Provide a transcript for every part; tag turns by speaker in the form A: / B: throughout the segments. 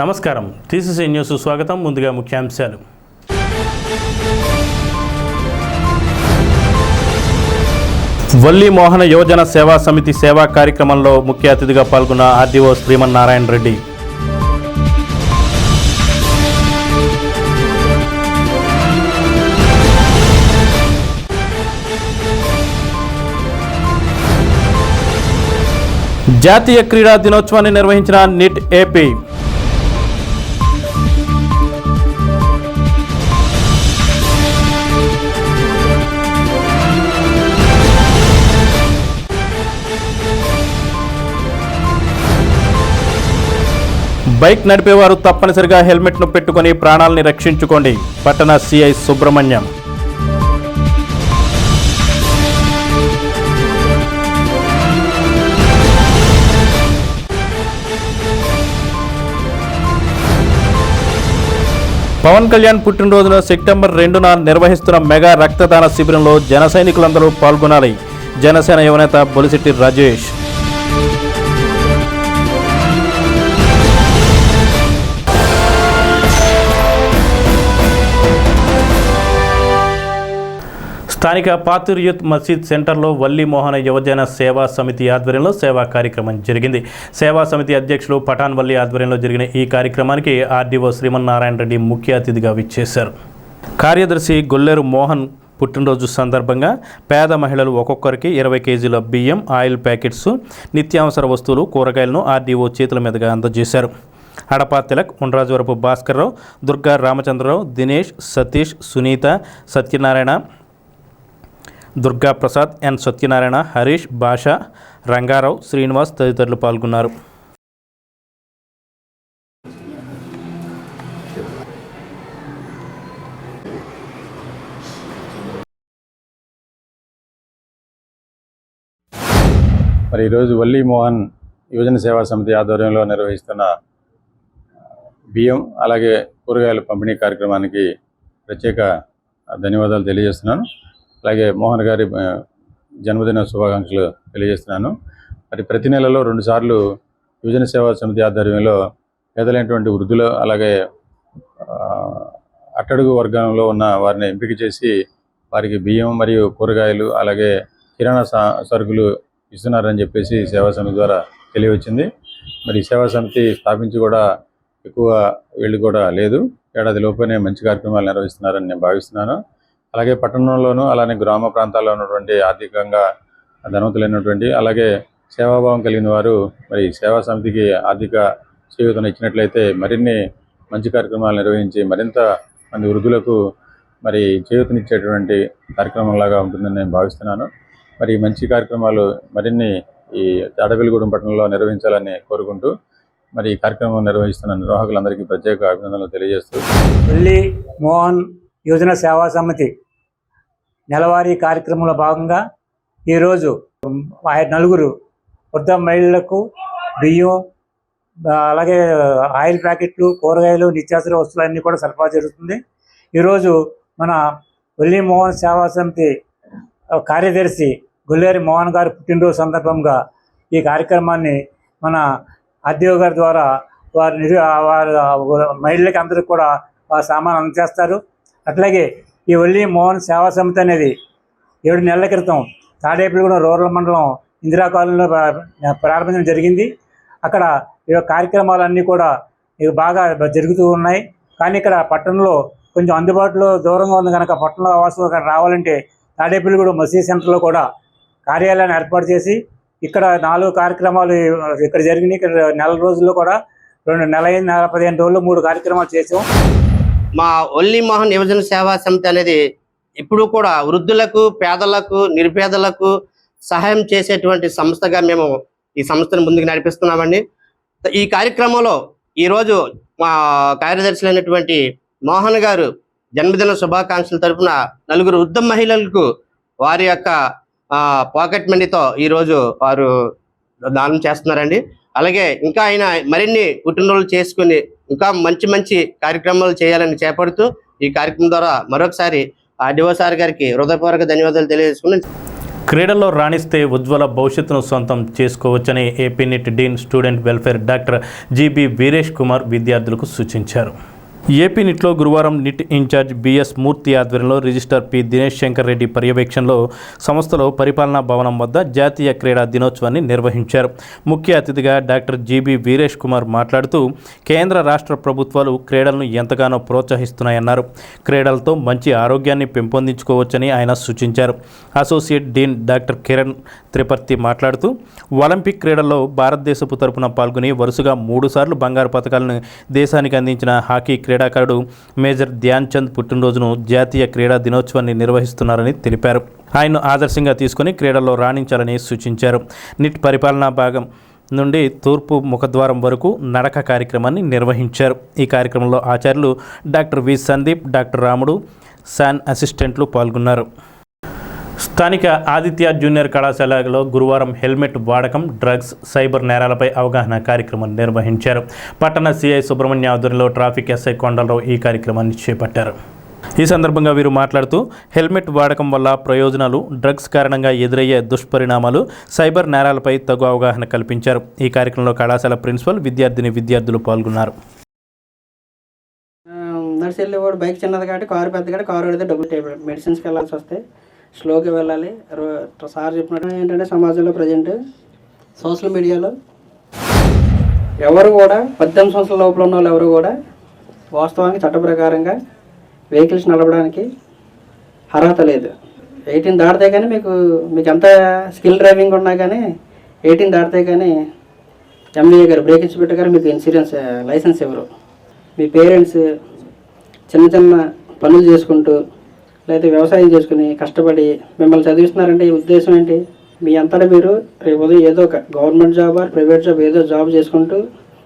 A: నమస్కారం, TCC news స్వాగతం. ముందుగా ముఖ్యాంశాలు. వల్లి మోహన యువజన సేవా సమితి సేవా కార్యక్రమంలో ముఖ్య అతిథిగా పాల్గొన్న ఆర్డీఓ శ్రీమన్నారాయణ రెడ్డి. జాతీయ క్రీడా దినోత్సవాన్ని నిర్వహించిన నిట్ ఏపీ. బైక్ నడిపేవారు తప్పనిసరిగా హెల్మెట్ను పెట్టుకుని ప్రాణాలని రక్షించుకోండి. పట్టణ సిఐ సుబ్రహ్మణ్యం. పవన్ కళ్యాణ్ పుట్టినరోజున సెప్టెంబర్ 2న నిర్వహిస్తున్న మెగా రక్తదాన శిబిరంలో జన సైనికులందరూ పాల్గొనాలి. జనసేన యువనేత బొలిశెట్టి రాజేష్. స్థానిక పాతూర్ యూత్ మసీద్ సెంటర్లో వల్లి మోహన యువజన సేవా సమితి ఆధ్వర్యంలో సేవా కార్యక్రమం జరిగింది. సేవా సమితి అధ్యక్షులు పఠాన్ వల్లి ఆధ్వర్యంలో జరిగిన ఈ కార్యక్రమానికి ఆర్డీఓ శ్రీమన్నారాయణ రెడ్డి ముఖ్య అతిథిగా విచ్చేశారు. కార్యదర్శి గొల్లేరు మోహన్ పుట్టినరోజు సందర్భంగా పేద మహిళలు ఒక్కొక్కరికి 20 కేజీల బియ్యం, ఆయిల్ ప్యాకెట్స్, నిత్యావసర వస్తువులు, కూరగాయలను ఆర్డీఓ చేతుల మీదుగా అందజేశారు. హడపా తిలక్, ఉండ్రాజవరపు భాస్కర్రావు, దుర్గా రామచంద్రరావు, దినేష్, సతీష్, సునీత, సత్యనారాయణ, దుర్గా ప్రసాద్, ఎన్ సత్యనారాయణ, హరీష్, భాష, రంగారావు, శ్రీనివాస్ తదితరులు పాల్గొన్నారు.
B: మరి ఈరోజు వల్లి మోహన్ యువజన సేవా సమితి ఆధ్వర్యంలో నిర్వహిస్తున్న బియ్యం అలాగే కూరగాయల పంపిణీ కార్యక్రమానికి ప్రత్యేక ధన్యవాదాలు తెలియజేస్తున్నాను. అలాగే మోహన్ గారి జన్మదిన శుభాకాంక్షలు తెలియజేస్తున్నాను. మరి ప్రతి నెలలో 2 సార్లు యువజన సేవా సమితి ఆధ్వర్యంలో పేదలైనటువంటి వృద్ధులు అలాగే అట్టడుగు వర్గంలో ఉన్న వారిని ఎంపిక చేసి వారికి బియ్యం మరియు కూరగాయలు అలాగే కిరాణా సరుకులు ఇస్తున్నారని చెప్పేసి సేవా సమితి ద్వారా తెలియవచ్చింది. మరి సేవా సమితి స్థాపించి కూడా ఎక్కువ వీళ్ళు కూడా లేదు, ఏడాది లోపలనే మంచి కార్యక్రమాలు నిర్వహిస్తున్నారని నేను భావిస్తున్నాను. అలాగే పట్టణంలోనూ అలానే గ్రామ ప్రాంతాల్లో ఉన్నటువంటి ఆర్థికంగా ధనవంతులైనటువంటి అలాగే సేవాభావం కలిగిన వారు మరి సేవా సమితికి ఆర్థిక చేయూతను ఇచ్చినట్లయితే మరిన్ని మంచి కార్యక్రమాలు నిర్వహించి మరింత మంది వృద్ధులకు మరి చేయూతనిచ్చేటువంటి కార్యక్రమంలాగా ఉంటుందని నేను భావిస్తున్నాను. మరి మంచి కార్యక్రమాలు మరిన్ని ఈ తాడేపల్లిగూడెం పట్టణంలో నిర్వహించాలని కోరుకుంటూ మరి ఈ కార్యక్రమం నిర్వహిస్తున్న నిర్వాహకులందరికీ ప్రత్యేక అభినందనలు తెలియజేస్తూ
C: వల్లి మోహన్ యువజన సేవా సమితి నెలవారీ కార్యక్రమంలో భాగంగా ఈరోజు 4 వృద్ధ మహిళలకు బియ్యం అలాగే ఆయిల్ ప్యాకెట్లు, కూరగాయలు, నిత్యావసర వస్తువులన్నీ కూడా సరఫరా జరుగుతుంది. ఈరోజు మన వల్లి మోహన్ సేవా సమితి కార్యదర్శి గొల్లేరు మోహన్ గారి పుట్టినరోజు సందర్భంగా ఈ కార్యక్రమాన్ని మన ఆర్డీఓ గారి ద్వారా వారి మహిళలకి అందరికీ కూడా వారి సామాన్ అందజేస్తారు. అట్లాగే ఈ వల్లి మోహన్ సేవా సమితి అనేది 7 నెలల క్రితం తాడేపల్లిగూడెం రూరల్ మండలం ఇందిరా కాలనీలో ప్రారంభించడం జరిగింది. అక్కడ ఈ కార్యక్రమాలన్నీ కూడా బాగా జరుగుతూ ఉన్నాయి. కానీ ఇక్కడ పట్టణంలో కొంచెం అందుబాటులో దూరంగా ఉంది కనుక పట్టణంలో ఆవాసం రావాలంటే తాడేపల్లిగూడెం మసీద్ సెంటర్లో కూడా కార్యాలయాన్ని ఏర్పాటు చేసి ఇక్కడ 4 కార్యక్రమాలు ఇక్కడ జరిగినాయి. ఇక్కడ నెల రోజుల్లో కూడా 15 రోజుల్లో 3 కార్యక్రమాలు చేసాం.
D: మా వల్లి మోహన్ యువజన సేవా సమితి అనేది ఇప్పుడు కూడా వృద్ధులకు, పేదలకు, నిరుపేదలకు సహాయం చేసేటువంటి సంస్థగా మేము ఈ సంస్థను ముందుకు నడిపిస్తున్నామండి. ఈ కార్యక్రమంలో ఈరోజు మా కార్యదర్శులైనటువంటి మోహన్ గారు జన్మదిన శుభాకాంక్షల తరఫున 4 వృద్ధ మహిళలకు వారి యొక్క పాకెట్ మనీతో ఈరోజు వారు దానం చేస్తున్నారండి. అలాగే ఇంకా ఆయన మరిన్ని పుట్టినరోజులు చేసుకుని ఇంకా మంచి మంచి కార్యక్రమాలు చేయాలని చేపడుతూ ఈ కార్యక్రమం ద్వారా మరొకసారి ఆర్డీఓ సార్ గారికి హృదయపూర్వక ధన్యవాదాలు తెలియజేసుకున్నాను.
A: క్రీడల్లో రాణిస్తే ఉజ్వల భవిష్యత్తును సొంతం చేసుకోవచ్చని AP NIT dean student welfare doctor GB Veeresh Kumar విద్యార్థులకు సూచించారు. ఏపీ నిట్లో గురువారం నిట్ ఇన్ఛార్జ్ బిఎస్ మూర్తి ఆధ్వర్యంలో రిజిస్టర్ పి దినేష్ శంకర్ రెడ్డి పర్యవేక్షణలో సంస్థలో పరిపాలనా భవనం వద్ద జాతీయ క్రీడా దినోత్సవాన్ని నిర్వహించారు. ముఖ్య అతిథిగా డాక్టర్ జీబీ వీరేష్ కుమార్ మాట్లాడుతూ కేంద్ర రాష్ట్ర ప్రభుత్వాలు క్రీడలను ఎంతగానో ప్రోత్సహిస్తున్నాయన్నారు. క్రీడలతో మంచి ఆరోగ్యాన్ని పెంపొందించుకోవచ్చని ఆయన సూచించారు. అసోసియేట్ డీన్ డాక్టర్ కిరణ్ త్రిపర్తి మాట్లాడుతూ ఒలింపిక్ క్రీడల్లో భారతదేశపు తరపున పాల్గొని వరుసగా 3 సార్లు బంగారు పతకాలను దేశానికి అందించిన హాకీ క్రీడాకారుడు మేజర్ ధ్యాన్ చంద్ పుట్టినరోజును జాతీయ క్రీడా దినోత్సవాన్ని నిర్వహిస్తున్నారని తెలిపారు. ఆయన్ను ఆదర్శంగా తీసుకుని క్రీడల్లో రాణించాలని సూచించారు. నిట్ పరిపాలనా భాగం నుండి తూర్పు ముఖద్వారం వరకు నడక కార్యక్రమాన్ని నిర్వహించారు. ఈ కార్యక్రమంలో ఆచార్యులు డాక్టర్ వి సందీప్, డాక్టర్ రాముడు, శాన్ అసిస్టెంట్లు పాల్గొన్నారు. స్థానిక ఆదిత్య జూనియర్ కళాశాలలో గురువారం హెల్మెట్ వాడకం, డ్రగ్స్, సైబర్ నేరాలపై అవగాహన కార్యక్రమం నిర్వహించారు. పట్టణ సిఐ సుబ్రహ్మణ్య ఆధ్వర్యంలో ట్రాఫిక్ ఎస్ఐ కొండలరావు ఈ కార్యక్రమాన్ని చేపట్టారు. ఈ సందర్భంగా వీరు మాట్లాడుతూ హెల్మెట్ వాడకం వల్ల ప్రయోజనాలు, డ్రగ్స్ కారణంగా ఎదురయ్యే దుష్పరిణామాలు, సైబర్ నేరాలపై తగు అవగాహన కల్పించారు. ఈ కార్యక్రమంలో కళాశాల ప్రిన్సిపల్, విద్యార్థులు పాల్గొన్నారు.
E: నడిచి వెళ్ళేవాడు బైక్ చిన్నది కాబట్టి కారు పెద్ద కాబట్టి కారు పెడితే డబ్బులు మెడిసిన్స్కి వెళ్ళాల్సి వస్తే స్లోగా వెళ్ళాలి. సార్ చెప్పినట్టు ఏంటంటే సమాజంలో ప్రజెంట్ సోషల్ మీడియాలో ఎవరు కూడా 18 సంవత్సరాల లోపల ఉన్న వాళ్ళు ఎవరు కూడా వాస్తవానికి చట్ట ప్రకారంగా వెహికల్స్ నడపడానికి అర్హత లేదు. 18 దాటితే కానీ మీకు ఎంత స్కిల్ డ్రైవింగ్ ఉన్నా కానీ 18 దాటితే కానీ ఎంఈఏ గారు బ్రేక్ ఇన్స్పెక్టర్ గారు మీకు ఇన్సూరెన్స్ లైసెన్స్ ఇవ్వరు. మీ పేరెంట్స్ చిన్న చిన్న పనులు చేసుకుంటూ లేదా వ్యవసాయం చేసుకుని కష్టపడి మిమ్మల్ని చదివిస్తున్నారంటే ఈ ఉద్దేశం ఏంటి? మీ అంతటా మీరు రేపు ఉదయం ఏదో ఒక government job or private job ఏదో జాబ్ చేసుకుంటూ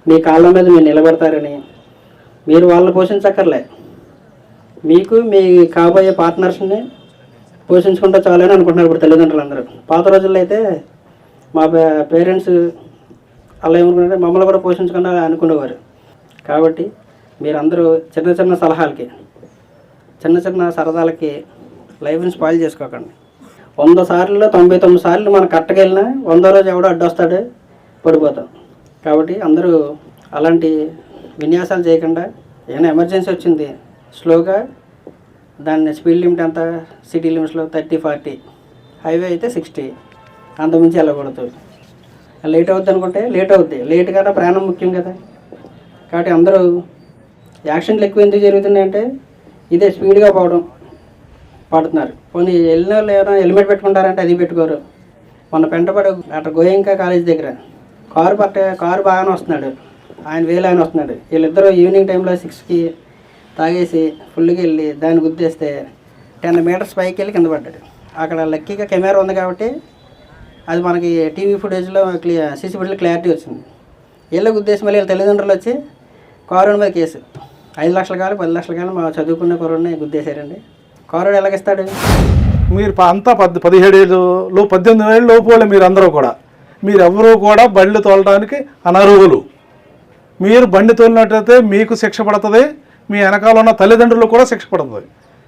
E: మీ కాళ్ళ మీద మీరు నిలబడతారని, మీరు వాళ్ళని పోషించక్కర్లే, మీకు మీ కాబోయే పార్ట్నర్స్ని పోషించుకుంటే చాలని అనుకుంటున్నారు ఇప్పుడు తల్లిదండ్రులు అందరూ. పాత రోజుల్లో అయితే మా పేరెంట్స్ అలా ఏమనుకుంటే మమ్మల్ని కూడా పోషించుకుని అనుకునేవారు. కాబట్టి మీరందరూ చిన్న చిన్న సలహాలకి, చిన్న చిన్న సరదాలకి లైఫ్ని స్పాయిల్ చేసుకోకండి. 100 సార్లు 99 సార్లు మనం కట్టకెళ్ళినా 100వ రోజు ఎవడో అడ్డొస్తాడు, పడిపోతాం. కాబట్టి అందరూ అలాంటి విన్యాసాలు చేయకుండా, ఏమైనా ఎమర్జెన్సీ వచ్చింది స్లోగా, దాన్ని స్పీడ్ లిమిట్ ఎంత సిటీ లిమిట్స్లో 30-40, హైవే అయితే 60, అంతమించి వెళ్ళకూడదు. లేట్ అవుద్ది అనుకుంటే లేట్ అవుద్ది, లేట్ కన్నా ప్రాణం ముఖ్యం కదా. కాబట్టి అందరూ యాక్సిడెంట్లు ఎక్కువ ఎందుకు జరుగుతున్నాయంటే ఇదే స్పీడ్గా పడుతున్నారు. కొన్ని వెళ్ళిన వాళ్ళు ఏమైనా హెల్మెట్ పెట్టుకుంటారంటే అది పెట్టుకోరు. మన పెంటపడి అక్కడ గోయంకా కాలేజ్ దగ్గర కారు బాగానే వస్తున్నాడు, ఆయన ఆయన వస్తున్నాడు. వీళ్ళిద్దరూ ఈవినింగ్ టైంలో 6కి తాగేసి ఫుల్గా వెళ్ళి దాన్ని గుద్దేస్తే 10 మీటర్స్ పైకి వెళ్ళి కింద పడ్డాడు. అక్కడ లక్కీగా కెమెరా ఉంది కాబట్టి అది మనకి టీవీ ఫుటేజ్లో సీసీ ఫుటేజ్లో క్లారిటీ వచ్చింది. వీళ్ళ గుద్దేసి మళ్ళీ వీళ్ళ తల్లిదండ్రులు వచ్చి కారు మీద కేసు 5 లక్షలు కావాలి 10 లక్షలు కావాలి మా చదువుకున్న కుర్రని గుద్దేశారండి. కారు ఎలాగిస్తాడు?
F: మీరు అంతా 17 ఏళ్ళు 18 ఏళ్ళు లోపు వాళ్ళు మీరు అందరూ కూడా, మీరెవరూ కూడా బండి తోలడానికి అనర్హులు. మీరు బండి తోలినట్టయితే మీకు శిక్ష పడుతుంది, మీ వెనకాల ఉన్న తల్లిదండ్రులకు కూడా శిక్ష పడుతుంది.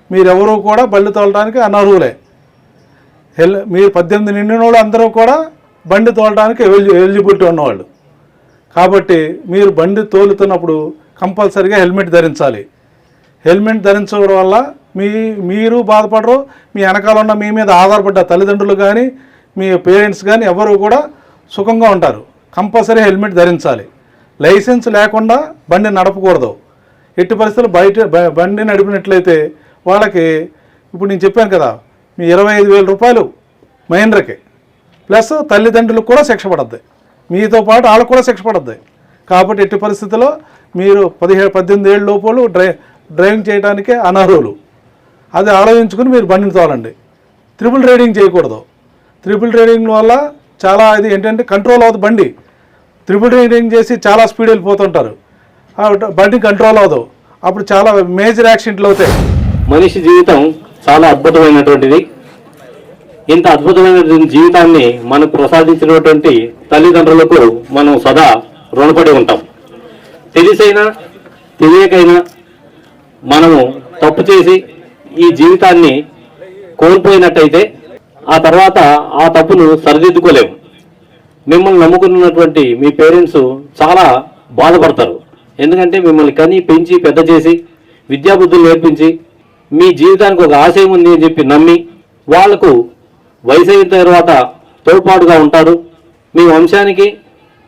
F: మీరెవరూ కూడా బండి తోలడానికి అనర్హులే. మీరు 18 నిండిన వాళ్ళు అందరూ కూడా బండి తోలడానికి ఎలిజిబిలిటీ ఉన్నవాళ్ళు. కాబట్టి మీరు బండి తోలుతున్నప్పుడు కంపల్సరీగా హెల్మెట్ ధరించాలి. హెల్మెట్ ధరించడం వల్ల మీరు బాధపడరు, మీ వెనకాల ఉన్న మీ మీద ఆధారపడ్డ తల్లిదండ్రులు కానీ మీ పేరెంట్స్ కానీ ఎవరు కూడా సుఖంగా ఉంటారు. కంపల్సరీ హెల్మెట్ ధరించాలి. లైసెన్స్ లేకుండా బండి నడపకూడదు. ఎట్టి పరిస్థితులు బండి నడిపినట్లయితే వాళ్ళకి ఇప్పుడు నేను చెప్పాను కదా, మీ 25,000 రూపాయలు మైనర్కి ప్లస్ తల్లిదండ్రులకు కూడా శిక్ష పడుద్ది, మీతో పాటు వాళ్ళకు కూడా శిక్ష పడుద్ది. కాబట్టి ఎట్టి పరిస్థితుల్లో మీరు 17-18 ఏళ్ళ లోపల డ్రైవింగ్ చేయడానికి అనర్హులు. అది ఆలోచించుకుని మీరు బండిని తోలండి. ట్రిపుల్ రైడింగ్ చేయకూడదు. ట్రిపుల్ రైడింగ్ వల్ల చాలా ఇది ఏంటంటే కంట్రోల్ అవ్వదు బండి. ట్రిపుల్ రైడింగ్ చేసి చాలా స్పీడ్ వెళ్ళిపోతుంటారు, బండి కంట్రోల్ అవ్వదు, అప్పుడు చాలా మేజర్ యాక్సిడెంట్లు అవుతాయి.
G: మనిషి జీవితం చాలా అద్భుతమైనటువంటిది. ఇంత అద్భుతమైనటువంటి జీవితాన్ని మనకు ప్రసాదించినటువంటి తల్లిదండ్రులకు మనం సదా రుణపడి ఉంటాం. తెలిసైనా తెలియకైనా మనము తప్పు చేసి ఈ జీవితాన్ని కోల్పోయినట్టయితే ఆ తర్వాత ఆ తప్పును సరిదిద్దుకోలేము. మిమ్మల్ని నమ్ముకున్నటువంటి మీ పేరెంట్స్ చాలా బాధపడతారు. ఎందుకంటే మిమ్మల్ని కని పెంచి పెద్ద చేసి విద్యాబుద్ధులు నేర్పించి మీ జీవితానికి ఒక ఆశయం ఉంది అని చెప్పి నమ్మి వాళ్లకు వయసు అయిన తర్వాత తోడ్పాటుగా ఉంటారు. మీ వంశానికి,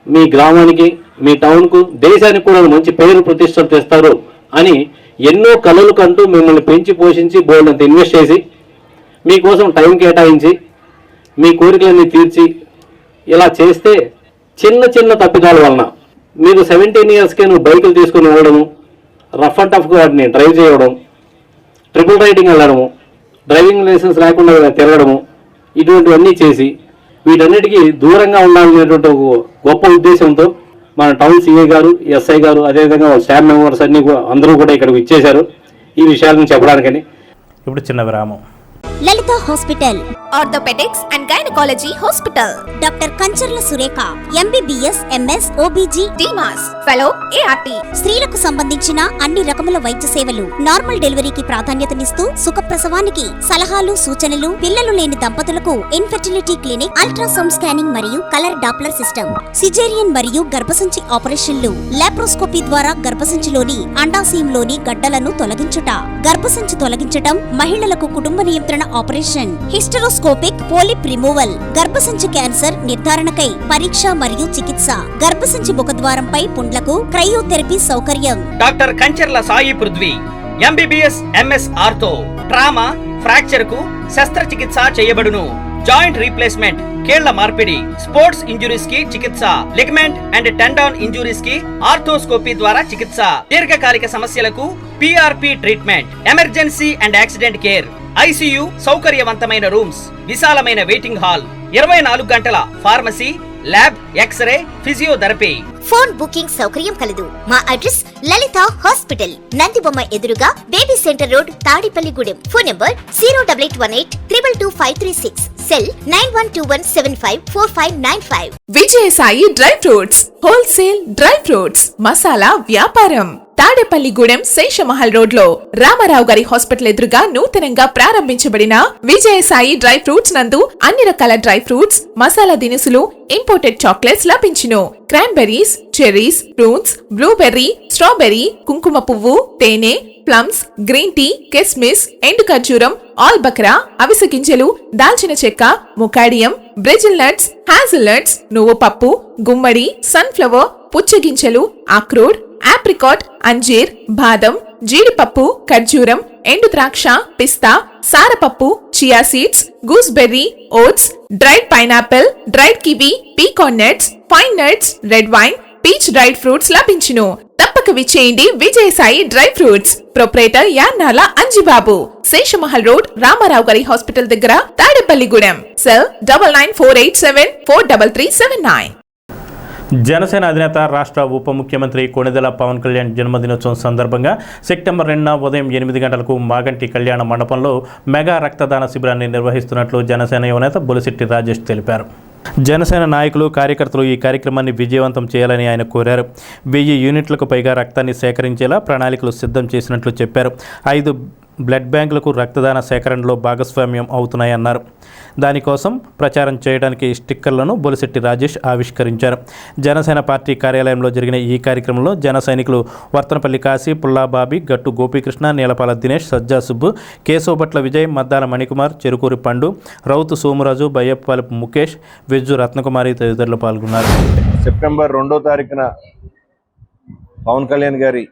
G: మీ గ్రామానికి, మీ టౌన్కు, దేశానికి కూడా మంచి పేరు ప్రతిష్టలు తెస్తారు అని ఎన్నో కలలు కంటూ మిమ్మల్ని పెంచి పోషించి బోల్డంత ఇన్వెస్ట్ చేసి మీకోసం టైం కేటాయించి మీ కోరికలన్నీ తీర్చి ఇలా చేస్తే చిన్న చిన్న తప్పిదాల వలన మీరు 17 ఇయర్స్కే నువ్వు బైకులు తీసుకుని వెళ్ళడము, రఫ్ అండ్ టఫ్గా వాటిని డ్రైవ్ చేయడం, ట్రిపుల్ రైడింగ్ వెళ్ళడము, డ్రైవింగ్ లైసెన్స్ లేకుండా తిరగడము, ఇటువంటివన్నీ చేసి వీటన్నిటికీ దూరంగా ఉండాలనేటువంటి ఒక గొప్ప ఉద్దేశంతో మన టౌన్ సిఐ గారు, ఎస్ఐ గారు, అదేవిధంగా స్టాఫ్ మెంబర్స్ అన్ని అందరూ కూడా ఇక్కడికి ఇచ్చేశారు ఈ విషయాలను చెప్పడానికని.
A: ఇప్పుడు చిన్న విరామం.
H: Lalitha hospital, orthopaedics and gynaecology hospital, doctor Kancharla Surekha, MBBS, MS, OBG, డిమాస్, ఫెలో, ఏఆర్టీ. స్త్రీలకు సంబంధించిన అన్ని రకముల వైద్య సేవలు, నార్మల్ డెలివరీకి ప్రాధాన్యతనిస్తూ సుఖప్రసవానికి సలహాలు, సూచనలు, పిల్లలు లేని దంపతులకు ఇన్ఫెర్టిలిటీ క్లినిక్, అల్ట్రాసౌండ్ స్కానింగ్ మరియు కలర్ డాప్లర్ సిస్టమ్, సిజేరియన్ మరియు గర్భసంచి ఆపరేషన్లు, లాప్రోస్కోపీ ద్వారా గర్భసంచిలోని అండాశయంలోని గడ్డలను తొలగించుట, గర్భసంచి తొలగించటం, మహిళలకు కుటుంబ నియంత్రణ ఆపరేషన్, హిస్టరోస్కోపిక్ పోలిప్ రిమూవల్, గర్భసంచి క్యాన్సర్ నిర్ధారణకై పరీక్ష మరియు చికిత్స, గర్భసంచి ముఖద్వారంపై పుండ్లకు క్రయోథెరపీ సౌకర్యం.
I: Doctor Kancharla Sai Prithvi, MBBS, MS ortho, trauma, fracture కు శస్త్రచికిత్స చేయబడును. జాయింట్ రీప్లేస్మెంట్, కీళ్ల మార్పిడి, స్పోర్ట్స్ ఇంజురీస్ కి చికిత్స, లిగమెంట్ అండ్ టెండాన్ ఇంజురీస్ కి ఆర్థోస్కోపీ ద్వారా చికిత్స, దీర్ఘకాలిక సమస్యలకు PRP treatment, emergency and accident care, ICU సౌకర్యవంతమైన రూమ్స్, విశాలమైన వెయిటింగ్ హాల్, 24 గంటల pharmacy, lab, x-ray, physiotherapy.
H: Phone booking సౌకర్యం కలదు. మా అడ్రస్ లలిత హాస్పిటల్, నందిబొమ్మ ఎదురుగా, baby centre road, Tadepalligudem. Phone number 08818 222 536, cell 9121754595.
J: Vijayasai dry fruits, wholesale dry fruits masala వ్యాపారం. తాడేపల్లిగూడెం శేషమహల్ రోడ్ లో రామారావు గారి హాస్పిటల్ ఎదురుగా నూతనంగా ప్రారంభించబడిన విజయసాయి డ్రై ఫ్రూట్స్ నందు అన్ని రకాల డ్రై ఫ్రూట్స్, మసాలా దినుసులు, ఇంపోర్టెడ్ చాక్లెట్స్ లభించును. Cranberries, cherries, fruits, blueberry, strawberry, కుంకుమ పువ్వు, తేనె, ప్లమ్స్, గ్రీన్ టీ, కిస్మిస్, ఎండు ఖర్జూరం, ఆల్ బక్రా, అవిసె గింజలు, దాల్చిన చెక్క, ముకాడియం, బ్రెజిల్ నట్స్, హ్యాజల్ నట్స్, నువ్వు పప్పు, గుమ్మడి, సన్ఫ్లవర్, పుచ్చగింజలు, అక్రోడ్, ఆప్రికాట్, అంజీర్, బాదం, జీడిపప్పు, ఖర్జూరం, ఎండు ద్రాక్ష, పిస్తా, సారపప్పు, chia seeds, gooseberry, oats, dried pineapple, dried kiwi, pecan nuts, pine nuts, red wine, peach dried fruits లభించును. తప్పక విచ్చేయండి Vijayasai dry fruits. Proprietor Yannala Anjibabu, Seshamahal road, Ramarao గారి హాస్పిటల్ దగ్గర, తాడేపల్లిగూడెం. సెల్ 9948743379.
A: జనసేన అధినేత రాష్ట్ర ఉప ముఖ్యమంత్రి కొణిదెల పవన్ కళ్యాణ్ జన్మదినోత్సవం సందర్భంగా సెప్టెంబర్ 2న ఉదయం 8 గంటలకు మాగంటి కళ్యాణ మండపంలో మెగా రక్తదాన శిబిరాన్ని నిర్వహిస్తున్నట్లు జనసేన యువనేత బొలిశెట్టి రాజేష్ తెలిపారు. జనసేన నాయకులు, కార్యకర్తలు ఈ కార్యక్రమాన్ని విజయవంతం చేయాలని ఆయన కోరారు. 1000 యూనిట్లకు పైగా రక్తాన్ని సేకరించేలా ప్రణాళికలు సిద్ధం చేసినట్లు చెప్పారు. 5 బ్లడ్ బ్యాంకులకు రక్తదాన సేకరణలో భాగస్వామ్యం అవుతున్నాయన్నారు. దానికోసం ప్రచారం చేయడానికి స్టిక్కర్లను బొలిశెట్టి రాజేష్ ఆవిష్కరించారు. జనసేన పార్టీ కార్యాలయంలో జరిగిన ఈ కార్యక్రమంలో జన సైనికులు వర్తనపల్లి కాశీ, పుల్లాబాబి, గట్టు గోపీకృష్ణ, నీలపాల దినేష్, సజ్జా సుబ్బు, కేశవభట్ల విజయ్, మద్దాల మణికుమార్, చెరుకూరి పండు, రౌతు సోమురాజు, బయ్యప్పపాలపు ముఖేష్, వెజ్జు రత్నకుమారి తదితరులు పాల్గొన్నారు.
K: సెప్టెంబర్ 2వ తారీఖున పవన్ కళ్యాణ్ గారి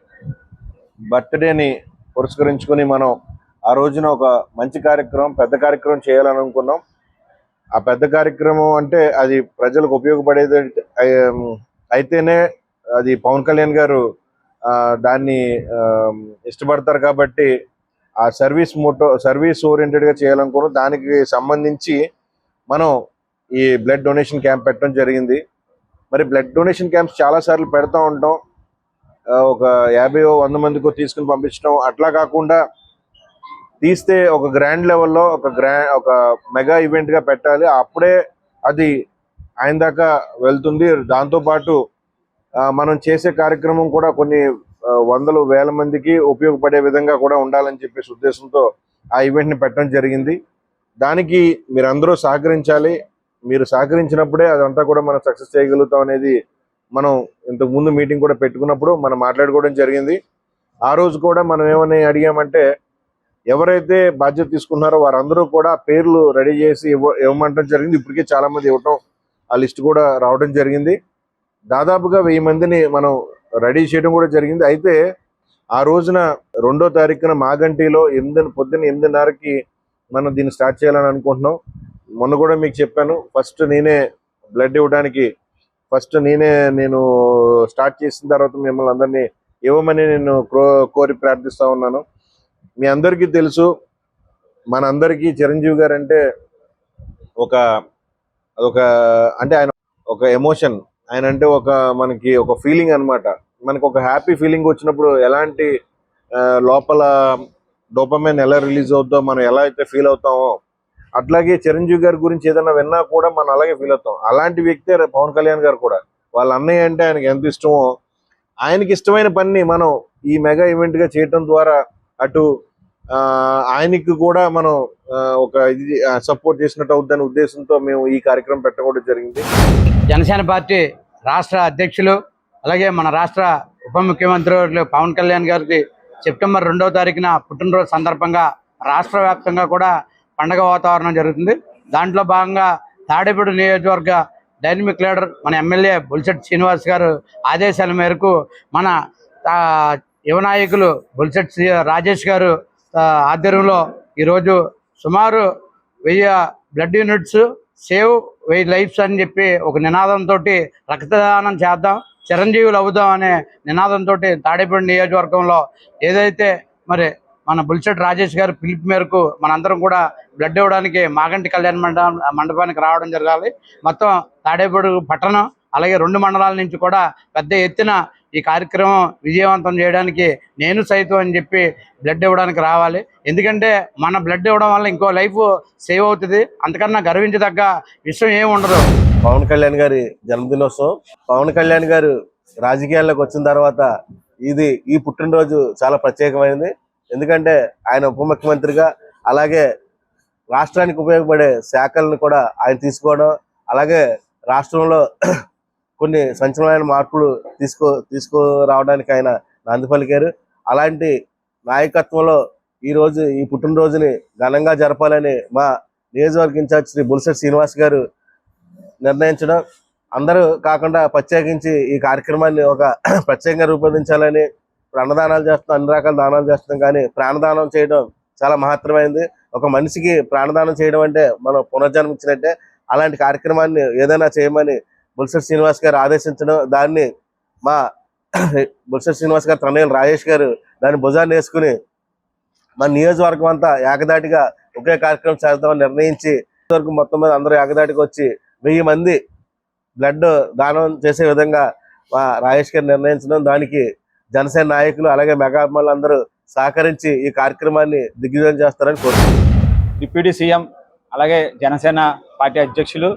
K: బర్త్డేని పురస్కరించుకొని మనం ఆ రోజున ఒక మంచి కార్యక్రమం, పెద్ద కార్యక్రమం చేయాలని అనుకున్నాం. ఆ పెద్ద కార్యక్రమం అంటే అది ప్రజలకు ఉపయోగపడేది అయితేనే అది పవన్ కళ్యాణ్ గారు దాన్ని ఇష్టపడతారు కాబట్టి ఆ సర్వీస్ ఓరియంటెడ్గా చేయాలనుకున్నాం. దానికి సంబంధించి మనం ఈ బ్లడ్ డొనేషన్ క్యాంప్ పెట్టడం జరిగింది. మరి బ్లడ్ డొనేషన్ క్యాంప్స్ చాలాసార్లు పెడతా ఉంటాం. ఒక 50-100 మందికో తీసుకుని పంపించడం అట్లా కాకుండా తీస్తే ఒక గ్రాండ్ లెవెల్లో ఒక మెగా ఈవెంట్గా పెట్టాలి. అప్పుడే అది ఆయన దాకా వెళ్తుంది. దాంతోపాటు మనం చేసే కార్యక్రమం కూడా కొన్ని వందలు వేల మందికి ఉపయోగపడే విధంగా కూడా ఉండాలని చెప్పేసి ఉద్దేశంతో ఆ ఈవెంట్ని పెట్టడం జరిగింది. దానికి మీరందరూ సహకరించాలి. మీరు సహకరించినప్పుడే అదంతా కూడా మనం సక్సెస్ చేయగలుగుతాం అనేది మనం ఇంతకు ముందు మీటింగ్ కూడా పెట్టుకున్నప్పుడు మనం మాట్లాడుకోవడం జరిగింది. ఆ రోజు కూడా మనం ఏమని అడిగామంటే, ఎవరైతే బాధ్యత తీసుకున్నారో వారందరూ కూడా పేర్లు రెడీ చేసి ఇవ్వమంటం జరిగింది. ఇప్పటికే చాలా మంది ఇవ్వటం, ఆ లిస్ట్ కూడా రావడం జరిగింది. దాదాపుగా 1000 మందిని మనం రెడీ చేయడం కూడా జరిగింది. అయితే ఆ రోజున 2వ తారీఖున మాగంటిలో పొద్దున్న 8:30కి మనం దీన్ని స్టార్ట్ చేయాలని అనుకుంటున్నాం. మొన్న కూడా మీకు చెప్పాను, ఫస్ట్ నేనే బ్లడ్ ఇవ్వడానికి నేను స్టార్ట్ చేసిన తర్వాత మిమ్మల్ని అందరినీ ఇవ్వమని నేను కోరి ప్రార్థిస్తా ఉన్నాను. మీ అందరికీ తెలుసు, మనందరికీ చిరంజీవి గారు అంటే అంటే ఆయన ఒక ఎమోషన్, ఆయన అంటే మనకి ఒక ఫీలింగ్ అన్నమాట. మనకు ఒక హ్యాపీ ఫీలింగ్ వచ్చినప్పుడు ఎలాంటి లోపల డోపమైన్ ఎలా రిలీజ్ అవుతుందో మనం ఎలా అయితే ఫీల్ అవుతామో, అట్లాగే చిరంజీవి గారి గురించి ఏదైనా విన్నా కూడా మనం అలాగే ఫీల్ అవుతాం. అలాంటి వ్యక్తే పవన్ కళ్యాణ్ గారు కూడా. వాళ్ళ అన్నయ్య అంటే ఆయనకి ఎంత ఇష్టమో, ఆయనకి ఇష్టమైన పని మనం ఈ మెగా ఈవెంట్ గా చేయటం ద్వారా అటు ఆయనకి కూడా మనం ఒక ఇది సపోర్ట్ చేసినట్టు అవుతుందనే ఉద్దేశంతో మేము ఈ కార్యక్రమం పెట్టడం జరిగింది.
L: జనసేన పార్టీ రాష్ట్ర అధ్యక్షులు అలాగే మన రాష్ట్ర ఉప ముఖ్యమంత్రి పవన్ కళ్యాణ్ గారికి సెప్టెంబర్ 2వ తారీఖున పుట్టినరోజు సందర్భంగా రాష్ట్ర వ్యాప్తంగా కూడా పండగ వాతావరణం జరుగుతుంది. దాంట్లో భాగంగా తాడేపల్లి నియోజకవర్గ డైనమిక్ లీడర్ మన ఎమ్మెల్యే బొలిశెట్టి శ్రీనివాస్ గారు ఆదేశాల మేరకు మన యువ నాయకులు బొలిశెట్టి రాజేష్ గారు ఆధ్వర్యంలో ఈరోజు సుమారు 1000 బ్లడ్ యూనిట్స్ సేవ్ 1000 లైఫ్స్ అని చెప్పి ఒక నినాదంతో రక్తదానం చేద్దాం, చిరంజీవులు అవుదాం అనే నినాదంతో తాడేపల్లి నియోజకవర్గంలో ఏదైతే మరి మన బొలిశెట్టి రాజేష్ గారి పిలుపు మేరకు మనందరం కూడా బ్లడ్ ఇవ్వడానికి మాగంటి కళ్యాణ మండపానికి రావడం జరగాలి. మొత్తం తాడేపల్లి పట్టణం అలాగే 2 మండలాల నుంచి కూడా పెద్ద ఎత్తున ఈ కార్యక్రమం విజయవంతం చేయడానికి నేను సైతం అని చెప్పి బ్లడ్ ఇవ్వడానికి రావాలి. ఎందుకంటే మన బ్లడ్ ఇవ్వడం వల్ల ఇంకో లైఫ్ సేవ్ అవుతుంది. అంతకన్నా గర్వించదగ్గ విషయం ఏమి ఉండదు.
K: పవన్ కళ్యాణ్ గారి జన్మదినోత్సవం. పవన్ కళ్యాణ్ గారు రాజకీయాల్లోకి వచ్చిన తర్వాత ఈ పుట్టినరోజు చాలా ప్రత్యేకమైనది. ఎందుకంటే ఆయన ఉప ముఖ్యమంత్రిగా అలాగే రాష్ట్రానికి ఉపయోగపడే శాఖలను కూడా ఆయన తీసుకోవడం, అలాగే రాష్ట్రంలో కొన్ని సంచలనమైన మార్పులు తీసుకురావడానికి ఆయన నాంది పలికారు. అలాంటి నాయకత్వంలో ఈరోజు ఈ పుట్టినరోజుని ఘనంగా జరపాలని మా నియోజకవర్గ ఇన్ఛార్జ్ శ్రీ బొలిశెట్టి శ్రీనివాస్ గారు నిర్ణయించడం, అందరూ కాకుండా ప్రత్యేకించి ఈ కార్యక్రమాన్ని ఒక ప్రత్యేకంగా రూపొందించాలని ఇప్పుడు అన్నదానాలు చేస్తున్నాం, అన్ని రకాల దానాలు చేస్తున్నాం, కానీ ప్రాణదానం చేయడం చాలా మహత్తరమైంది. ఒక మనిషికి ప్రాణదానం చేయడం అంటే మనం పునర్జన్మ ఇచ్చినట్టే. అలాంటి కార్యక్రమాన్ని ఏదైనా చేయమని బొలిశెట్టి శ్రీనివాస్ గారు ఆదేశించడం, దాన్ని మా బొలిశెట్టి శ్రీనివాస్ గారు తనయులు రాజేష్ గారు దాన్ని భుజాన్ని వేసుకుని మన నియోజకవర్గం అంతా ఏకదాటిగా ఒకే కార్యక్రమం చేద్దామని నిర్ణయించి నియోజకవర్గం మొత్తం మీద అందరూ ఏకదాటికి వచ్చి 1000 మంది బ్లడ్ దానం చేసే విధంగా మా రాజేష్ గారు నిర్ణయించడం, దానికి జనసేన నాయకులు అలాగే మెగా అభిమానులు అందరూ సహకరించి ఈ కార్యక్రమాన్ని దిగ్విజయం చేస్తారని కోరుతున్నాను.
M: డిప్యూటీ సీఎం అలాగే జనసేన పార్టీ అధ్యక్షులు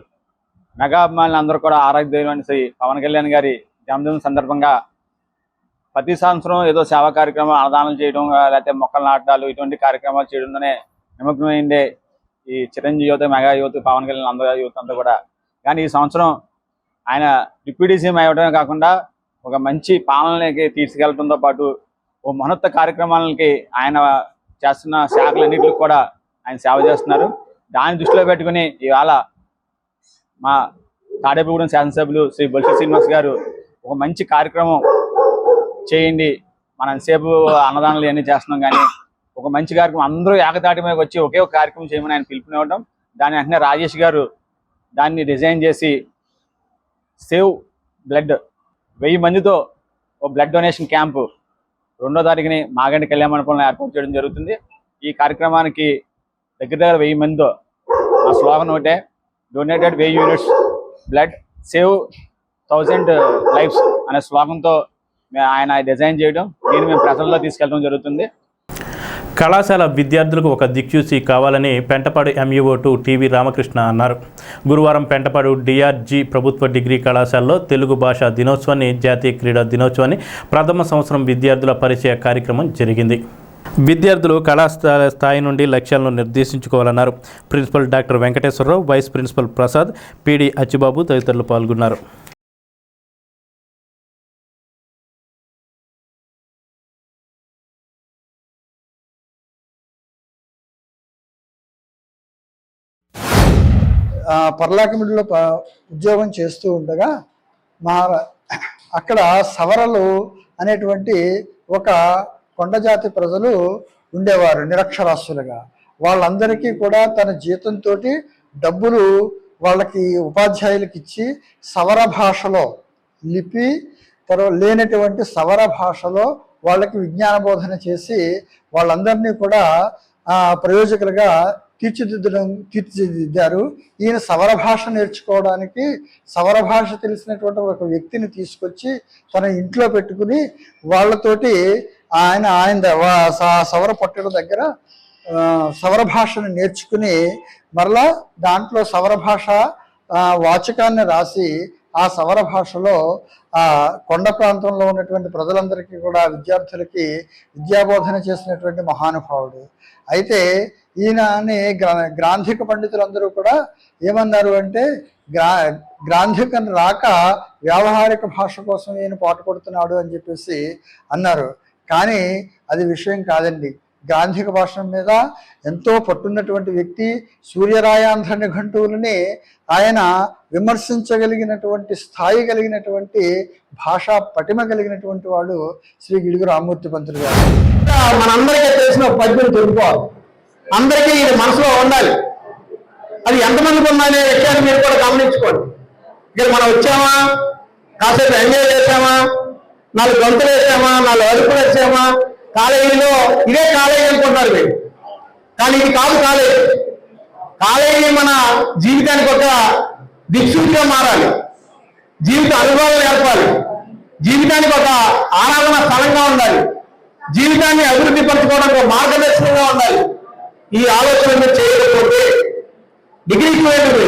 M: మెగా అభిమానులు అందరూ కూడా ఆరాధ్యమైన శ్రీ పవన్ కళ్యాణ్ గారి జన్మదినం సందర్భంగా ప్రతి సంవత్సరం ఏదో సేవా కార్యక్రమం అన్నదానం చేయడం లేకపోతే మొక్కలు నాటడాలు ఇటువంటి కార్యక్రమాలు చేయడంలోనే నిమగ్నమైందే ఈ చిరంజీవి యువత, మెగా యువత, పవన్ కళ్యాణ్ అందరూ యువత అంతా కూడా. కానీ ఈ సంవత్సరం ఆయన డిప్యూటీ సీఎం అవ్వడమే కాకుండా ఒక మంచి పాలనకి తీసుకెళ్లడంతో పాటు ఓ మహోన్నత కార్యక్రమాలకి ఆయన చేస్తున్న శాఖలన్నింటికి కూడా ఆయన సేవ చేస్తున్నారు. దాన్ని దృష్టిలో పెట్టుకుని ఇవాళ మా తాడేపల్లిగూడెం శాసనసభ్యులు శ్రీ బొలిశెట్టి శ్రీనివాస్ గారు ఒక మంచి కార్యక్రమం చేయండి, మనం సేపు అన్నదానాలు ఇవన్నీ చేస్తున్నాం, కానీ ఒక మంచి కార్యక్రమం అందరూ ఏకతాటి మీద వచ్చి ఒకే ఒక కార్యక్రమం చేయమని ఆయన పిలుపునివ్వడం, దాని వెంటనే రాజేష్ గారు దాన్ని డిజైన్ చేసి సేవ్ బ్లడ్ 1000 మందితో ఓ బ్లడ్ డొనేషన్ క్యాంపు 2వ తారీఖుని మాగంటి కళ్యాణ మండపంలో ఏర్పాటు చేయడం జరుగుతుంది. ఈ కార్యక్రమానికి దగ్గర 1000 మందితో ఆ స్లోగన్ ఒకటే, donated 1000 units blood save 1000 lifes అనే స్లోగన్తో ఆయన డిజైన్ చేయడం, దీన్ని మేము ప్రజల్లో తీసుకెళ్ళడం జరుగుతుంది.
A: కళాశాల విద్యార్థులకు ఒక దిక్సూచి కావాలని పెంటపాడు MUO2 టీవీ రామకృష్ణ అన్నారు. గురువారం పెంటపాడు DRG ప్రభుత్వ డిగ్రీ కళాశాలలో తెలుగు భాషా దినోత్సవాన్ని, జాతీయ క్రీడా దినోత్సవాన్ని, ప్రథమ సంవత్సరం విద్యార్థుల పరిచయ కార్యక్రమం జరిగింది. విద్యార్థులు స్థాయి నుండి లక్ష్యాలను నిర్దేశించుకోవాలన్నారు. Principal doctor Venkateswararao, vice principal Prasad, PD Achibabu తదితరులు పాల్గొన్నారు.
N: పర్లాకిమిడిలో ఉద్యోగం చేస్తూ ఉండగా అక్కడ సవరలు అనేటువంటి ఒక కొండజాతి ప్రజలు ఉండేవారు నిరక్షరాస్యులుగా. వాళ్ళందరికీ కూడా తన జీతంతో డబ్బులు వాళ్ళకి ఉపాధ్యాయులకు ఇచ్చి సవర భాషలో లిపి లేనటువంటి సవర భాషలో వాళ్ళకి విజ్ఞాన బోధన చేసి వాళ్ళందరినీ కూడా ప్రయోజకులుగా తీర్చిదిద్దారు. ఈయన సవర భాష నేర్చుకోవడానికి సవర భాష తెలిసినటువంటి ఒక వ్యక్తిని తీసుకొచ్చి తన ఇంట్లో పెట్టుకుని వాళ్ళతోటి ఆయన సవర పట్టణ దగ్గర సవర భాషను నేర్చుకుని మరలా దాంట్లో సవర భాష వాచకాన్ని రాసి ఆ సవర భాషలో కొండ ప్రాంతంలో ఉన్నటువంటి ప్రజలందరికీ కూడా విద్యార్థులకి విద్యాబోధన చేసినటువంటి మహానుభావుడు. అయితే ఈయనని గ్రాంధిక పండితులందరూ కూడా ఏమన్నారు అంటే గ్రాంధికం రాక వ్యావహారిక భాష కోసం ఈయన పాటుపడుతున్నాడు అని చెప్పేసి అన్నారు. కానీ అది విషయం కాదండి. గ్రాంధిక భాష మీద ఎంతో పట్టున్నటువంటి వ్యక్తి, సూర్యరాయాంధ్ర నిఘంటువులని ఆయన విమర్శించగలిగినటువంటి స్థాయి కలిగినటువంటి భాషా పటిమ కలిగినటువంటి వాడు శ్రీ గిడుగు రామ్మూర్తి పంతులు గారు.
D: మనందరికీ తెలిసిన పద్యం తెలుసుకోవాలి, అందరికీ ఇది మనసులో ఉండాలి. అది ఎంతమందికి ఉందనే విషయాన్ని మీరు కూడా గమనించుకోండి. ఇక్కడ మనం వచ్చామా, కాసేపు ఎంజాయ్ చేసామా, 4 గంటలు వేసామా, 4 అడుగులు వేసామా, కాలేజీలో ఇదే కాలేజీ అనుకుంటున్నారు మీరు. కానీ ఇది కాదు కాలేజీ. కాలేజీ మన జీవితానికి ఒక దిక్సూచిగా మారాలి, జీవిత అనుభవాలు నేర్పాలి, జీవితానికి ఒక ఆరాధన స్థలంగా ఉండాలి, జీవితాన్ని అభివృద్ధి పరచుకోవడానికి ఒక మార్గదర్శకంగా ఉండాలి. ఈ ఆలోచన మీరు చేయకపోతే డిగ్రీకి వెళ్ళి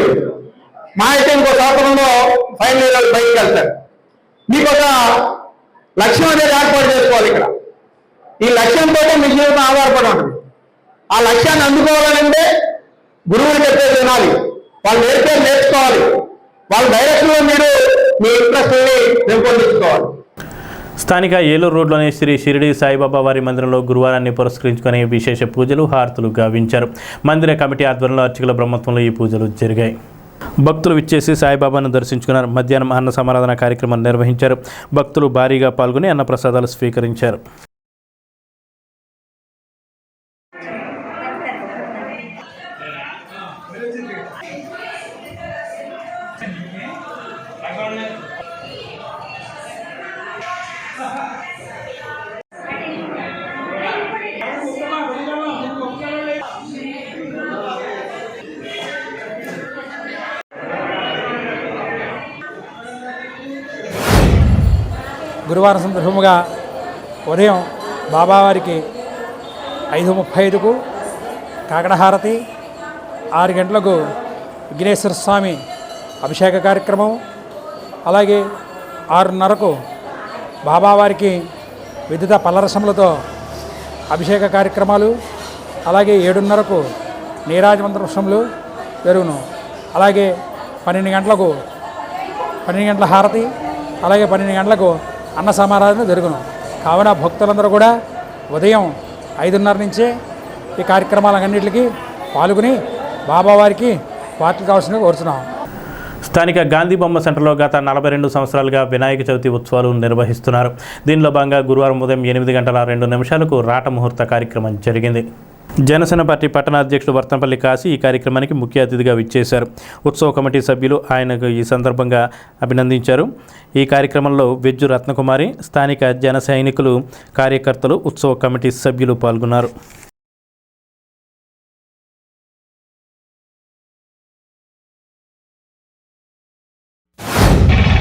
D: మా అయితే ఇంకో సంవత్సరంలో ఫైనల్ ఇయర్ బయటకు వెళ్తారు. మీకు ఒక లక్ష్యం అనేది ఏర్పాటు చేసుకోవాలి. ఇక్కడ ఈ లక్ష్యంతో మీ జీవితం ఆధారపడి ఉంటుంది. ఆ లక్ష్యాన్ని అందుకోవాలంటే గురువులు చెప్పేది వినాలి, వాళ్ళు నేర్పేది నేర్చుకోవాలి, వాళ్ళ డైరెక్షన్లో మీరు మీ ఇంట్రెస్ట్ని పెంపొందించుకోవాలి.
A: స్థానిక ఏలూరు రోడ్లోని శ్రీ షిరిడి సాయిబాబా వారి మందిరంలో గురువారాన్ని పురస్కరించుకుని విశేష పూజలు, హారతులు గావించారు. మందిర కమిటీ ఆధ్వర్యంలో అర్చకుల బ్రహ్మత్వంలో ఈ పూజలు జరిగాయి. భక్తులు విచ్చేసి సాయిబాబాను దర్శించుకున్నారు. మధ్యాహ్నం అన్న సమారాధన కార్యక్రమం నిర్వహించారు. భక్తులు భారీగా పాల్గొని అన్నప్రసాదాలు స్వీకరించారు.
O: గురువారం సందర్భముగా ఉదయం బాబావారికి 5:35కు కాకడహారతి, 6 గంటలకు విఘ్నేశ్వర స్వామి అభిషేక కార్యక్రమం, అలాగే 6:30కు బాబావారికి విద్యుత పల్లరసములతో అభిషేక కార్యక్రమాలు, అలాగే 7:30కు నీరాజమంత్రములు జరుగును. అలాగే 12 గంటలకు 12 గంటల హారతి, అలాగే 12 గంటలకు అన్న సమారాధన జరుగును. కావున భక్తులందరూ కూడా ఉదయం 5:30 నుంచే ఈ కార్యక్రమాలన్నింటికి పాల్గొని బాబావారికి పాటలు కావాల్సిన కోరుతున్నాం.
A: స్థానిక గాంధీ బొమ్మ సెంటర్లో గత 42 సంవత్సరాలుగా వినాయక చవితి ఉత్సవాలు నిర్వహిస్తున్నారు. దీనిలో భాగంగా గురువారం ఉదయం 8:02 రాట ముహూర్త కార్యక్రమం జరిగింది. జనసేన పార్టీ పట్టణ అధ్యక్షులు వర్తంపల్లి కాశీ ఈ కార్యక్రమానికి ముఖ్య అతిథిగా విచ్చేశారు. ఉత్సవ కమిటీ సభ్యులు ఆయనకు ఈ సందర్భంగా అభినందించారు. ఈ కార్యక్రమంలో వెజ్జు రత్నకుమారి, స్థానిక జన సైనికులు, కార్యకర్తలు, ఉత్సవ కమిటీ సభ్యులు పాల్గొన్నారు.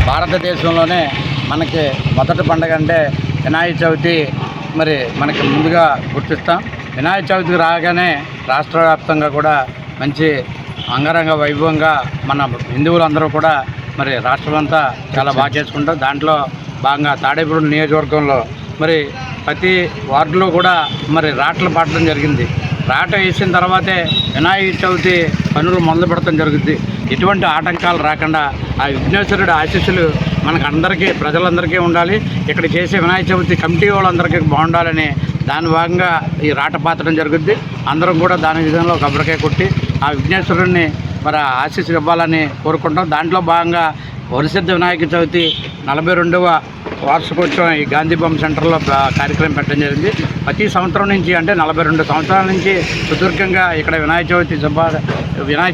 L: భారతదేశంలోనే మనకి మొదటి పండుగ అంటే వినాయక చవితి మరి మనకి ముందుగా గుర్తిస్తాం. వినాయక చవితికి రాగానే రాష్ట్ర వ్యాప్తంగా కూడా మంచి అంగరంగ వైభవంగా మన హిందువులందరూ కూడా మరి రాష్ట్రం అంతా చాలా బాగా చేసుకుంటాం. దాంట్లో భాగంగా తాడేపల్లి నియోజకవర్గంలో మరి ప్రతి వార్డులో కూడా మరి రాట్లు పడడం జరిగింది. రాట వేసిన తర్వాతే వినాయక చవితి పనులు మొదలు పెడతాం జరుగుద్ది. ఎటువంటి ఆటంకాలు రాకుండా ఆ విఘ్నేశ్వరుడి ఆశీస్సులు మనకు అందరికీ, ప్రజలందరికీ ఉండాలి. ఇక్కడ చేసే వినాయక చవితి కమిటీ వాళ్ళందరికీ బాగుండాలని దాని భాగంగా ఈ రాట పాతడం జరుగుద్ది. అందరం కూడా దాని విధంలో కొబ్బరికాయ కొట్టి ఆ విఘ్నేశ్వరుడిని మరి ఆశీస్సులు ఇవ్వాలని కోరుకుంటాం. దాంట్లో భాగంగా వరిసిద్ధ వినాయక చవితి 42వ వార్షికోత్సవం ఈ గాంధీ బొమ్మ సెంటర్లో కార్యక్రమం పెట్టడం జరిగింది. ప్రతి సంవత్సరం నుంచి అంటే 42 సంవత్సరాల నుంచి సుదీర్ఘంగా ఇక్కడ వినాయక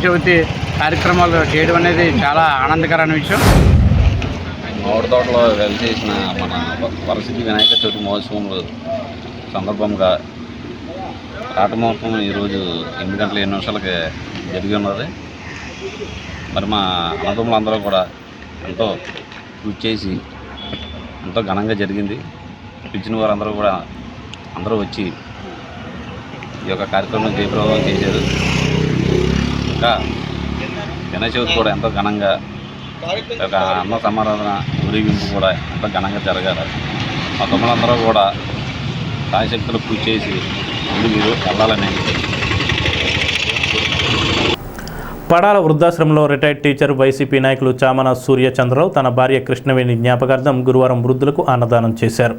L: చవితి కార్యక్రమాలు చేయడం అనేది చాలా ఆనందకరమైన విషయం.
P: మామిడితోటలో వెలిచేసిన మన వరసిద్ధి వినాయక చవితి మహోత్సవంలో సందర్భంగా ఆట మహోత్సవం ఈరోజు 8:07 జరిగి ఉన్నది. మరి మా అన్నదమ్ములందరూ కూడా ఎంతో కృషి చేసి ఎంతో ఘనంగా జరిగింది. పిలిచిన వారందరూ కూడా అందరూ వచ్చి ఈ యొక్క కార్యక్రమం జయప్రదం చేశారు. ఇంకా వినాయక చవితి కూడా ఎంతో ఘనంగా ఒక అన్న సమారాధన ఊరేగింపు కూడా ఎంతో ఘనంగా జరగాలి. మా తమ్ములందరూ కూడా సాయశక్తులు కృషి చేసి ముందుకు వెళ్ళాలని.
A: పడాల వృద్ధాశ్రమంలో రిటైర్డ్ టీచర్ వైసీపీ నాయకులు చామన సూర్యచంద్రరావు తన భార్య కృష్ణవేణి జ్ఞాపకార్థం గురువారం వృద్ధులకు అన్నదానం చేశారు.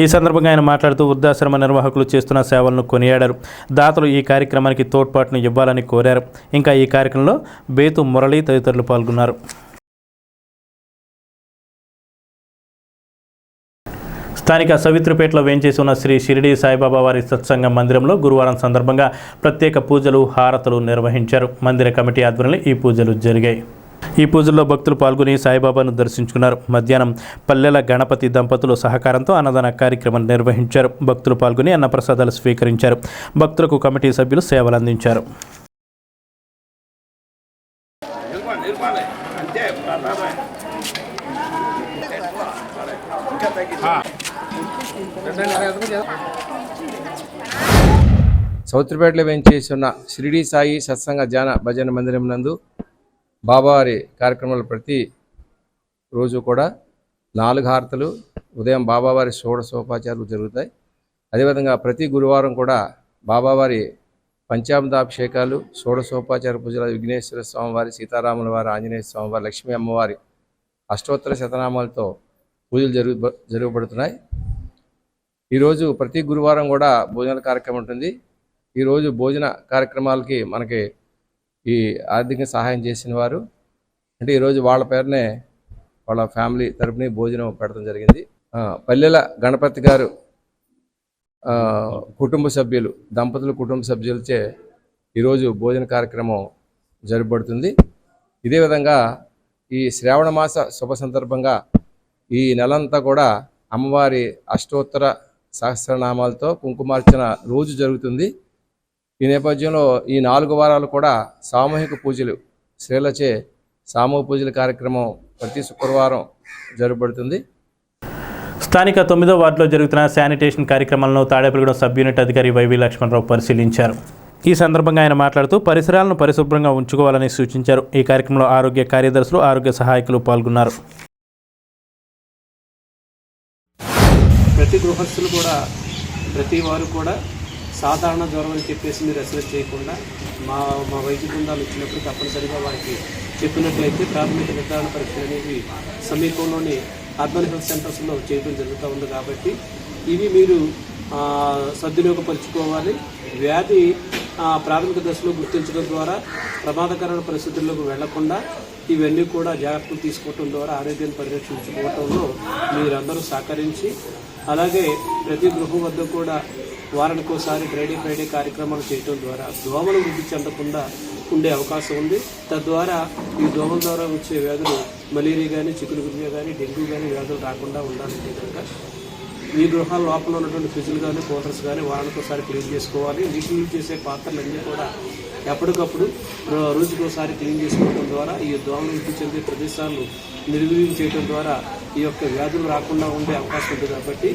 A: ఈ సందర్భంగా ఆయన మాట్లాడుతూ వృద్ధాశ్రమ నిర్వాహకులు చేస్తున్న సేవలను కొనియాడారు. దాతలు ఈ కార్యక్రమానికి తోడ్పాటును ఇవ్వాలని కోరారు. ఇంకా ఈ కార్యక్రమంలో బేతు మురళి తదితరులు పాల్గొన్నారు. స్థానిక సవిత్రిపేటలో వేంచేసి ఉన్న శ్రీ షిరిడి సాయిబాబా వారి సత్సంగ మందిరంలో గురువారం సందర్భంగా ప్రత్యేక పూజలు, హారతులు నిర్వహించారు. మందిర కమిటీ ఆధ్వర్యంలో ఈ పూజలు జరిగాయి. ఈ పూజల్లో భక్తులు పాల్గొని సాయిబాబాను దర్శించుకున్నారు. మధ్యాహ్నం పల్లెల గణపతి దంపతులు సహకారంతో అన్నదాన కార్యక్రమం నిర్వహించారు. భక్తులు పాల్గొని అన్నప్రసాదాలు స్వీకరించారు. భక్తులకు కమిటీ సభ్యులు సేవలు అందించారు.
Q: సౌత్రిపేటలో వేంచేసి ఉన్న షిరిడి సాయి సత్సంగ ధ్యాన భజన మందిరం నందు బాబావారి కార్యక్రమాలు ప్రతి రోజు కూడా 4 హారతులు ఉదయం బాబావారి షోడశోపచారాలు జరుగుతాయి. అదేవిధంగా ప్రతి గురువారం కూడా బాబావారి పంచామృతాభిషేకాలు, షోడశోపచార పూజలు, విఘ్నేశ్వర స్వామివారి, సీతారాముల వారి, ఆంజనేయ స్వామివారి, లక్ష్మీ అమ్మవారి అష్టోత్తర శతనామాలతో పూజలు జరగబడుతున్నాయి. ఈరోజు ప్రతి గురువారం కూడా భోజనాల కార్యక్రమం ఉంటుంది. ఈరోజు భోజన కార్యక్రమాలకి మనకి ఈ ఆర్థిక సహాయం చేసిన వారు అంటే ఈరోజు వాళ్ళ పేరునే వాళ్ళ ఫ్యామిలీ తరపున భోజనం పెడతాం జరిగింది. పల్లెల గణపతి గారు కుటుంబ సభ్యులు, దంపతుల కుటుంబ సభ్యులచే ఈరోజు భోజన కార్యక్రమం జరపబడుతుంది. ఇదే విధంగా ఈ శ్రావణ మాస శుభ సందర్భంగా ఈ నెలంతా కూడా అమ్మవారి అష్టోత్తర సహస్రనామాలతో కుంకుమార్చన రోజు జరుగుతుంది. ఈ నేపథ్యంలో ఈ 4 వారాలు కూడా సామూహిక పూజలు, స్త్రీలచే సామూహిక పూజల కార్యక్రమం ప్రతి శుక్రవారం జరపబడుతుంది.
A: స్థానిక 9వ వార్డులో జరుగుతున్న శానిటేషన్ కార్యక్రమాలను తాడేపల్లిగూడెం సబ్ యూనిట్ అధికారి వైవి లక్ష్మణరావు పరిశీలించారు. ఈ సందర్భంగా ఆయన మాట్లాడుతూ పరిసరాలను పరిశుభ్రంగా ఉంచుకోవాలని సూచించారు. ఈ కార్యక్రమంలో ఆరోగ్య కార్యదర్శులు, ఆరోగ్య సహాయకులు పాల్గొన్నారు.
R: ప్రతి గృహస్థులు కూడా, ప్రతి వారు కూడా సాధారణ జ్వరం అని చెప్పేసి మీరు అసలు చేయకుండా మా వైద్య బృందాలు వచ్చినప్పుడు తప్పనిసరిగా వారికి చెప్పినట్లయితే ప్రాథమిక నిర్ధారణ పరీక్షలు అనేవి సమీపంలోని అర్బన్ హెల్త్ సెంటర్స్లో చేయడం జరుగుతూ ఉంది. కాబట్టి ఇవి మీరు సద్వినియోగపరుచుకోవాలి. వ్యాధి ప్రాథమిక దశలో గుర్తించడం ద్వారా ప్రమాదకరమైన పరిస్థితుల్లోకి వెళ్లకుండా ఇవన్నీ కూడా జాగ్రత్తలు తీసుకోవటం ద్వారా ఆరోగ్యాన్ని పరిరక్షించుకోవటంలో మీరందరూ సహకరించి, అలాగే ప్రతి గృహం వద్ద కూడా వారానికోసారి ఫ్రైడే కార్యక్రమాలు చేయడం ద్వారా దోమలు వృద్ధి చెందకుండా ఉండే అవకాశం ఉంది. తద్వారా ఈ దోమల ద్వారా వచ్చే వ్యాధులు మలేరియా కానీ, చికున్గున్యా కానీ, డెంగ్యూ కానీ వ్యాధులు రాకుండా ఉండాలంటే కనుక ఈ గృహాల లోపల ఉన్నటువంటి ఫ్రిడ్జ్లు కానీ, కూలర్స్ కానీ వారానికోసారి క్లీన్ చేసుకోవాలి. నీటి యూజ్ చేసే పాత్రలన్నీ కూడా ఎప్పటికప్పుడు రోజుకోసారి క్లీన్ చేసుకోవడం ద్వారా ఈ దోమలు వృద్ధి చెందే ప్రదేశాలను నిర్వీర్యం చేయడం ద్వారా ఈ యొక్క వ్యాధులు రాకుండా ఉండే అవకాశం ఉంది. కాబట్టి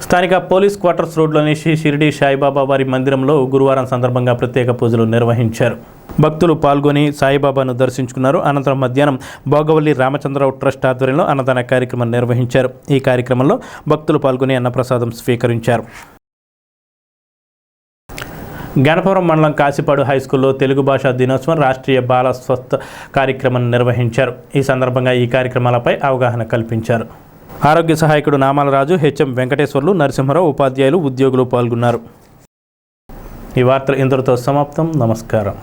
A: స్థానిక పోలీస్ క్వార్టర్స్ రోడ్లోని శ్రీ షిరిడి సాయిబాబా వారి మందిరంలో గురువారం సందర్భంగా ప్రత్యేక పూజలు నిర్వహించారు. భక్తులు పాల్గొని సాయిబాబాను దర్శించుకున్నారు. అనంతరం మధ్యాహ్నం భోగవల్లి రామచంద్రరావు ట్రస్ట్ ఆధ్వర్యంలో అన్నదాన కార్యక్రమం నిర్వహించారు. ఈ కార్యక్రమంలో భక్తులు పాల్గొని అన్నప్రసాదం స్వీకరించారు. గణపురం మండలం కాశీపాడు హైస్కూల్లో తెలుగు భాషా దినోత్సవం రాష్ట్రీయ బాల స్వస్థ కార్యక్రమం నిర్వహించారు. ఈ సందర్భంగా ఈ కార్యక్రమాలపై అవగాహన కల్పించారు. ఆరోగ్య సహాయకుడు నామాలరాజు, హెచ్ఎం వెంకటేశ్వర్లు, నరసింహరావు, ఉపాధ్యాయులు, ఉద్యోగులు పాల్గొన్నారు. ఈ వార్తలు ఇంతటితో సమాప్తం. నమస్కారం.